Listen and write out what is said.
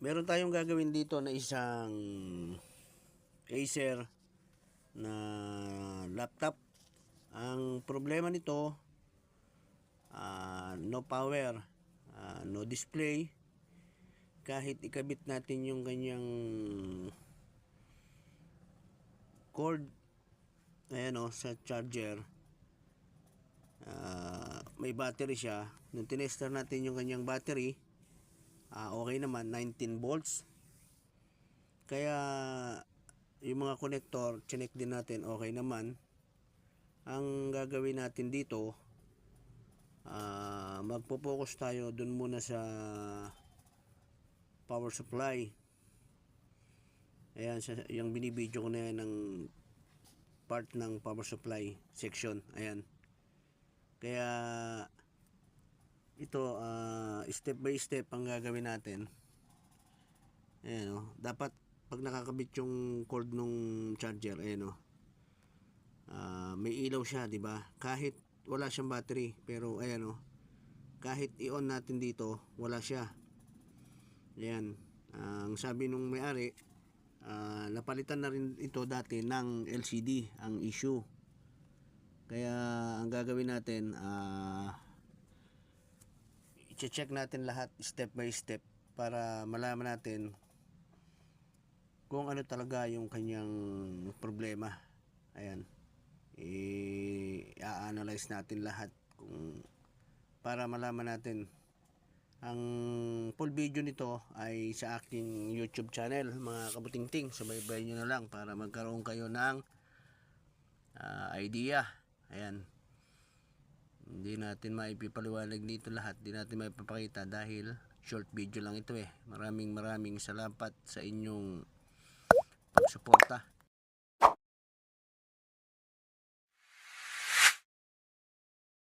Meron tayong gagawin dito na isang Acer na laptop. Ang problema nito, no power, no display. Kahit ikabit natin yung kanyang cord, ayan o, sa charger, may battery siya. Nung tinester natin yung kanyang battery, okay naman, 19 volts. Kaya yung mga connector, chinek din natin, okay naman. Ang gagawin natin dito, magpo-focus tayo dun muna sa power supply. Ayan, yung binibidyo ko na yan ng part ng power supply section. Ayan. Kaya ito, step by step ang gagawin natin. Ayan, dapat pag nakakabit yung cord nung charger, ayan, may ilaw siya, di ba? Kahit wala siyang battery, pero ayan, kahit i-on natin dito, wala siya. Ayan, ang sabi nung may-ari, napalitan na rin ito dati ng LCD ang issue. Kaya ang gagawin natin, i-check natin lahat step by step para malaman natin kung ano talaga yung kanyang problema. Ayan, i-analyze natin lahat para malaman natin. Ang full video nito ay sa aking YouTube channel, mga kabutingting. Subaybay nyo na lang para magkaroon kayo ng idea. Ayan, hindi natin maipipaliwanag dito lahat, hindi natin maipapakita dahil short video lang ito. Maraming salamat sa inyong pagsuporta.